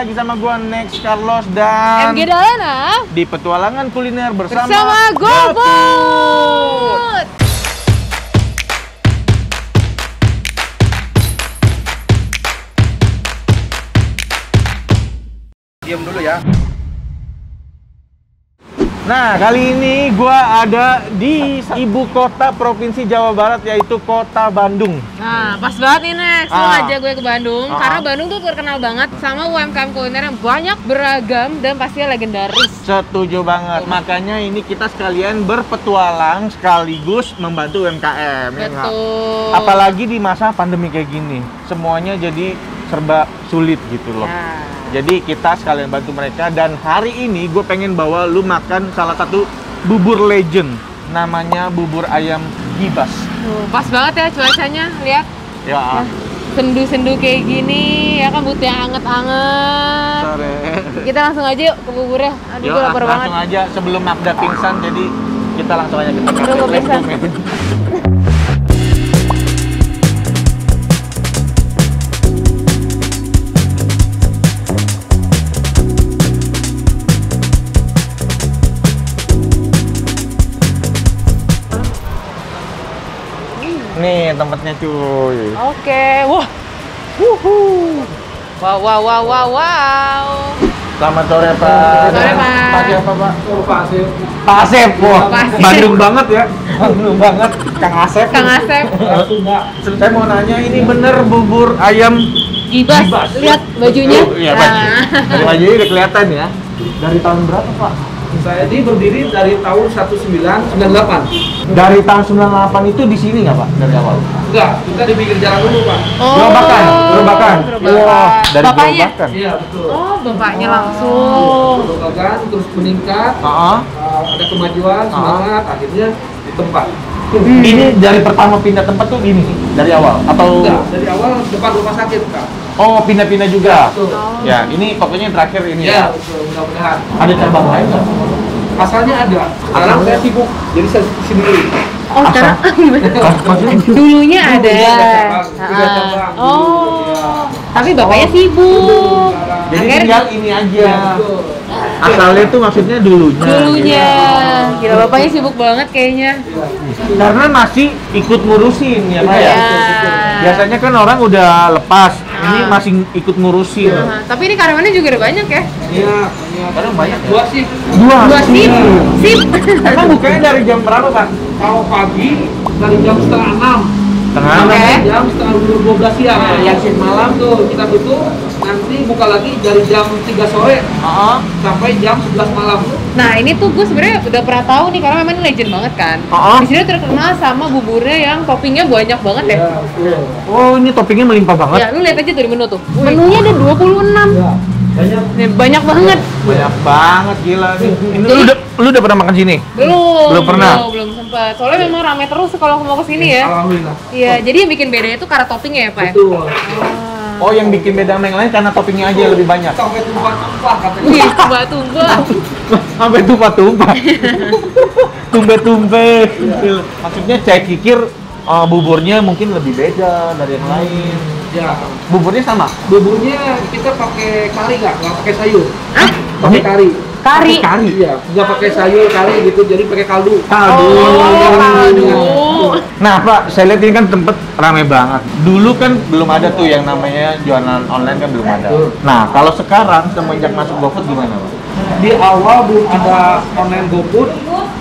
lagi sama gua Next Carlos dan MG Dayana di petualangan kuliner bersama GoFood. Diam dulu ya. Nah, kali ini gua ada di ibu kota provinsi Jawa Barat, yaitu Kota Bandung. Nah, pas banget nih Next, lu ngajak gue ke Bandung karena Bandung tuh terkenal banget sama UMKM kuliner yang banyak, beragam, dan pastinya legendaris. Setuju banget. Makanya ini kita sekalian berpetualang sekaligus membantu UMKM. Ya nggak? Betul. Apalagi di masa pandemi kayak gini, semuanya jadi serba sulit gitu loh. Ya. Jadi kita sekalian bantu mereka, dan hari ini gue pengen bawa lu makan salah satu bubur legend, namanya bubur ayam Gibas. Pas banget ya cuacanya, lihat. Ya. Sendu-sendu kayak gini, ya kan butuh yang anget-anget. Sore. Kita langsung aja yuk ke buburnya. Aduh, gue lapar banget. Langsung aja sebelum Magda pingsan, jadi kita langsung aja kita Aduh, gue pingsan. Nih tempatnya cuy. Oke, wah, wuhu, wow. Selamat sore Pak. Sore, Pak. Pak siapa Pak? Pak Asep. Pak Asep. Wah, Pak Asep. Bandung banget ya. Bandung banget. Kang Asep. Kang Asep. Saya mau nanya, ini bener bubur ayam Gibas. Lihat bajunya. Oh, iya, baju. Dari bajunya udah kelihatan ya. Dari tahun berapa Pak? Saya ini berdiri dari tahun 1998. Dari tahun 98 itu di sini nggak Pak? Dari awal? Enggak, kita di pinggir jalan dulu, Pak. Gerobakan. Wah, dari Bapaknya. gerobakan. Iya, betul. Oh, bapaknya langsung. Gerobakan terus meningkat. Heeh. Ada kemajuan, semangat, akhirnya di tempat. Ini dari pertama pindah tempat tuh ini dari awal atau? Enggak, dari awal depan rumah sakit, Kak. Oh, pindah-pindah juga. Betul. Ya, ini pokoknya yang terakhir ini Iya, ya. betul. Mudah-mudahan. Ada cabang lain nggak? Asalnya ada. Sekarang saya sibuk, jadi saya sendiri. Oh, sekarang gimana? Maksudnya? Dulunya ada. Tiga cabang. Oh, tapi bapaknya sibuk. Jadi Akhirnya tinggal ini aja. Iya, betul. Asalnya itu maksudnya dulunya. dulunya. Gila, bapaknya sibuk banget kayaknya. Karena masih ikut ngurusin ya Pak ya. Iya. Biasanya kan orang udah lepas, ini masih ikut ngurusin. Nah, tapi ini karyawannya juga ada banyak ya? Iya, banyak. Karena banyak ya? Dua sih. Dua Sip. Sip. Emang bukanya dari jam berapa Pak? Kalau pagi dari jam setengah 6. Tengah. Oke. Jam setengah 12 siang. Yang shift malam tuh kita tutup, nanti buka lagi dari jam 3 sore Heeh. sampai jam 11 malam. Nah, ini tuh gue sebenarnya udah pernah tahu nih karena memang ini legend banget kan. Oh. Di sini terkenal sama buburnya yang toppingnya banyak banget ya. Ya, betul. Oh, ini toppingnya melimpah banget. Ya, lu lihat aja tuh di menu tuh. Menunya ada 26. Ya, banyak. Nih, banyak banget. Banyak banget gila nih. Ini lu udah pernah makan sini? Belum pernah? Belum sempat. Soalnya memang rame terus kalau mau ke sini ya. Alhamdulillah. Iya, jadi yang bikin bedanya tuh karena toppingnya ya, Pak ya. Betul. Oh, yang bikin beda sama yang lain karena toppingnya aja yang lebih banyak. Sampai tumpah-tumpah katanya. Wih, tumbah-tumbah. Sampai tumpah-tumpah. Tumbe-tumbe. Maksudnya saya pikir buburnya mungkin lebih beda dari yang lain. Ya, Buburnya sama? buburnya kita pakai kari nggak pakai sayur. Hah? Pakai kari. Kari. Kari. Iya, nggak pakai sayur kari gitu, jadi pakai kaldu. Kaldu. Oh, kaldu. Nah Pak, saya lihat ini kan tempat rame banget. Dulu kan belum ada tuh yang namanya jualan online, kan belum ada. Nah, kalau sekarang semenjak masuk GoFood gimana Pak? Di awal belum ada online GoFood,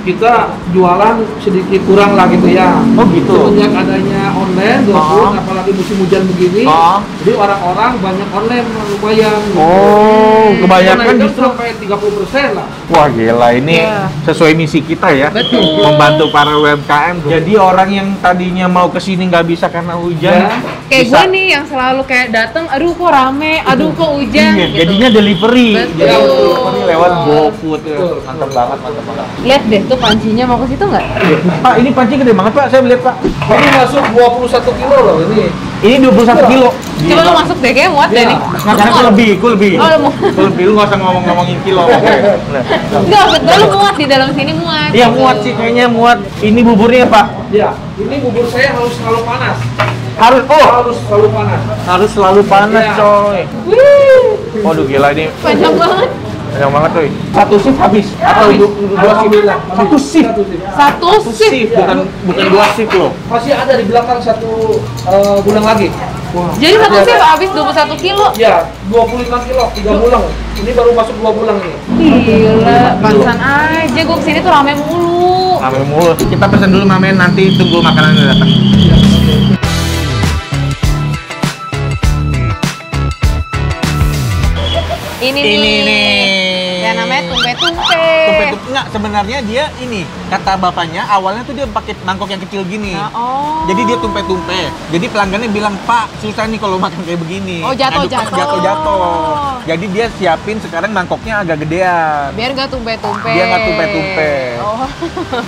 kita jualan sedikit kurang lah gitu ya. Oh gitu? Semenjak adanya online GoFood, apalagi musim hujan begini, jadi orang-orang banyak online lumayan. Oh, kebanyakan Nah, itu justru. sampai 30% lah. Wah gila, ini Iya. sesuai misi kita ya. Betul. Membantu para UMKM. Jadi orang yang tadinya mau kesini nggak bisa karena hujan, Ya. Kayak bisa. gue nih yang selalu kayak dateng, aduh kok rame, aduh kok hujan Iya, gitu. jadinya delivery. Betul. Jadi delivery lewat GoFood. Betul. Mantap banget, mantap banget. Lihat deh tuh pancinya, mau ke situ nggak? Pak, ini panci gede banget Pak, saya lihat Pak. Ini masuk 21 kilo loh ini. Ini 21 kilo. Coba lu masuk deh, kayaknya muat deh Iya. nih. Nggak, karena aku lebih. Oh, lu mau. Aku lebih, lu nggak usah ngomongin kilo. Enggak, betul lu muat di dalam sini muat. Iya muat sih, kayaknya muat. Ini buburnya Pak. Ya, ini bubur saya harus selalu panas. Harus, Harus selalu panas. harus selalu panas Iya. coy. Wih. Waduh gila ini. Panjang banget. Panjang banget tuh. Satu shift habis atau dua shift? Satu shift. Satu shift. Bukan dua shift loh. Masih ada di belakang satu bulang lagi. Jadi satu shift habis 21 kilo. Ya, 25 kilo, 3 bulang. Ini baru masuk 2 bulang nih. Gila, pantesan aja gue kesini tuh rame mulu. Rame mulu. Kita pesen dulu mamen, nanti tunggu makanannya datang. Ini nih. Yang namanya tumpe-tumpe. Tumpe-tumpe enggak, sebenarnya dia ini kata bapaknya awalnya tuh dia pakai mangkok yang kecil gini. Oh. Jadi dia tumpe-tumpe. Jadi pelanggannya bilang, "Pak, susah nih kalau makan kayak begini." Oh, jatuh. Jadi dia siapin sekarang mangkoknya agak gedean. Biar nggak tumpe-tumpe. Biar nggak tumpe-tumpe. Oh.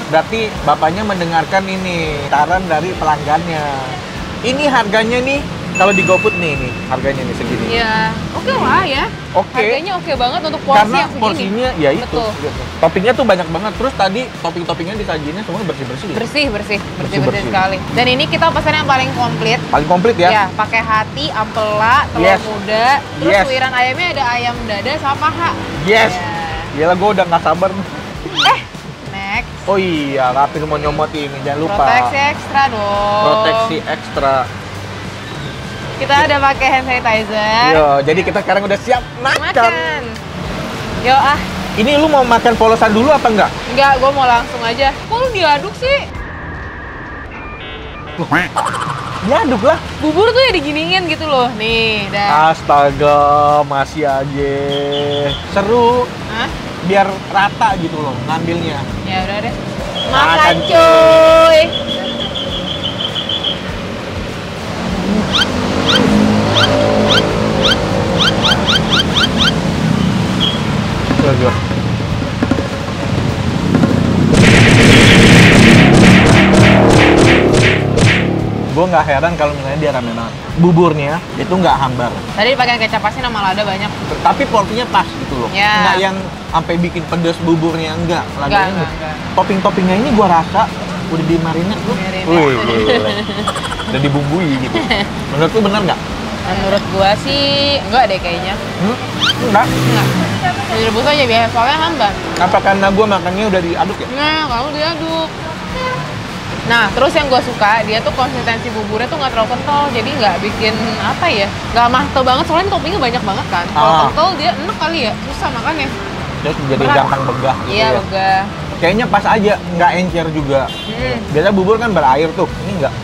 Berarti bapaknya mendengarkan ini saran dari pelanggannya. Ini harganya nih kalau di GoFood nih harganya nih segini. Iya. Oke lah ya. Oke. Harganya oke banget untuk porsi Karena yang segini. porsinya ya itu. Betul. Gitu. Toppingnya tuh banyak banget. Terus tadi topping-toppingnya disajiinnya semua bersih-bersih. Bersih Bersih. sekali. Dan ini kita pesan yang paling komplit. Paling komplit ya. Ya, pakai hati, ampela, telur Yes. muda, terus Yes. suiran ayamnya ada ayam dada sama paha. Yes. Ya. Gila, gue udah nggak sabar. Next. Oh iya, Rapin mau nyomot ini, jangan lupa. Proteksi ekstra dong. Proteksi ekstra. Kita ada pakai hand sanitizer. Yo, jadi kita sekarang udah siap makan. Makan. Yo ah. Ini lu mau makan polosan dulu apa enggak? Enggak, gue mau langsung aja. Kok lu diaduk sih? Diaduk lah. Bubur tuh ya diginiin gitu loh. Nih, dah. Astaga, masih aja. Seru. Hah? Biar rata gitu loh ngambilnya. Ya udah deh. Makan, Makan cuy. Tuh. Gue nggak heran kalau misalnya dia rame banget. Buburnya itu nggak hambar. Tadi pakai kecap asin sama lada banyak. Tapi porsinya pas gitu loh. Ya. Nggak yang sampai bikin pedes buburnya, enggak. Enggak. Topping-toppingnya ini gua rasa udah dimarinate loh. Marinate. Wih, gila. Udah dibumbui gitu. Menurut lu bener nggak? Menurut gua sih enggak deh kayaknya. Enggak. Enggak. Direbus aja biasa, soalnya hambar. Apa karena gua makannya udah diaduk ya? Nah, kalau diaduk. Nah, terus yang gue suka, dia tuh konsistensi buburnya tuh nggak terlalu kental, jadi nggak bikin apa ya, nggak mantel banget, soalnya toppingnya banyak banget kan. Kalau kental dia enak kali ya, susah makannya. Terus jadi Berat. gampang begah gitu Iya, ya. begah. Kayaknya pas aja, nggak encer juga. Biasa bubur kan berair tuh, ini enggak.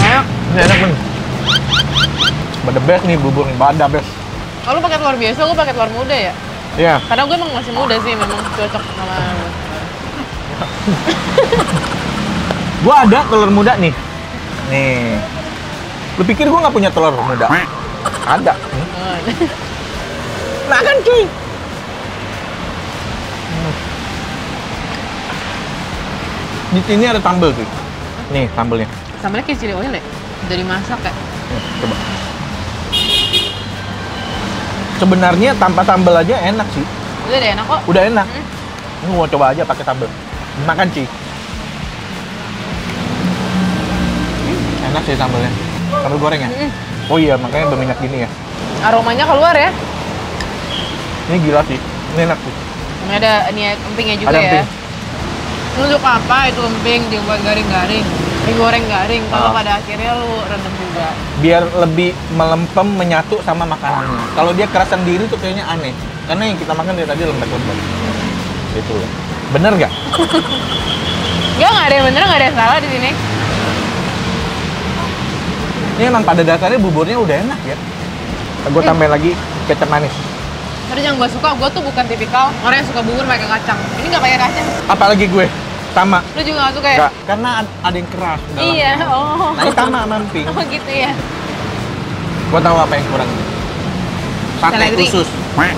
Enak. Ini enak nih. The best nih bubur nih, the best. Kalau pakai telur biasa, gue pakai telur muda ya. Iya. Karena gue emang masih muda sih, memang cocok sama gue. Gua ada telur muda nih. Nih. Lu pikir gua nggak punya telur muda? Ada. Makan cuy. Di sini ada sambal tuh. Nih sambalnya. Sambalnya kayak chili oil ya? Udah dimasak ya? Coba. Sebenarnya tanpa sambal aja enak sih. Udah deh, enak kok. Udah enak. Ini mau coba aja pakai sambal. Makan cuy. Enak sih sambalnya. Sambal goreng ya? Oh iya, makanya berminyak gini ya. Aromanya keluar ya? Ini gila sih. Ini enak sih. Ini ada empingnya juga Ada ya. emping. Lu suka apa itu emping dibuat garing-garing, digoreng garing. Kalau Ah. pada akhirnya lu rendam juga. Biar lebih melempem menyatu sama makanannya. Kalau dia keras sendiri tuh kayaknya aneh. Karena yang kita makan dari tadi lembek-lembek. Gitu loh. Bener nggak? Nggak ada yang bener, nggak ada yang salah di sini. Ini emang pada dasarnya buburnya udah enak ya. Gue tambahin lagi kecap manis. Terus yang gue suka, gue tuh bukan tipikal orang yang suka bubur pakai kacang. Ini nggak pakai kacang. Apalagi gue sama. Lu juga nggak suka ya? Nggak, karena ada yang keras. dalamnya. Iya, oh. Nah, ini sama mamping. Oh gitu ya. Gue tahu apa yang kurang. Sate Seledri. usus.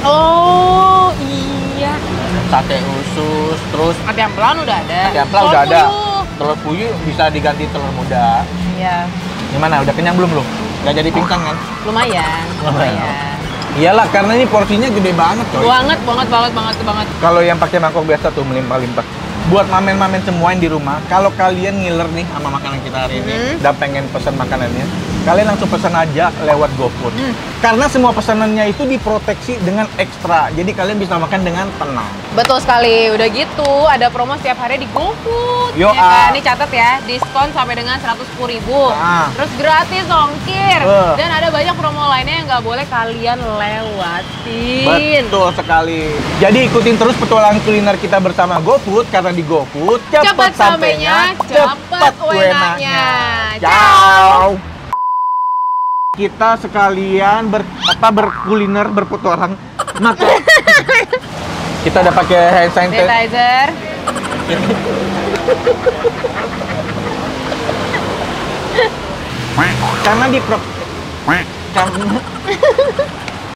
Oh iya. Sate usus, terus Ati ampelan udah ada. ati ampela Telur udah ada. puyuh. Telur puyuh bisa diganti telur muda. Iya. Gimana? Udah kenyang belum lu? Nggak jadi pingsan kan? Lumayan. Iyalah, karena ini porsinya gede banget coy. Banget. Kalau yang pakai mangkok biasa tuh melimpah-limpah. buat mamen-mamen semua yang di rumah, kalau kalian ngiler nih sama makanan kita hari ini dan pengen pesan makanannya, kalian langsung pesan aja lewat GoFood. Karena semua pesanannya itu diproteksi dengan ekstra, jadi kalian bisa makan dengan tenang. Betul sekali. Udah gitu, ada promo setiap hari di GoFood. Yo, Ya kan? Ini catat ya, diskon sampai dengan 110.000. Terus gratis ongkir. Dan ada banyak promo lainnya yang nggak boleh kalian lewatin. Betul sekali. Jadi ikutin terus petualangan kuliner kita bersama GoFood, karena di GoFood cepat sampainya, cepat wenaknya. Ciao. Kita sekalian berkuliner, berpetualang makan. Kita udah pakai hand sanitizer. Sanitizer. Karena di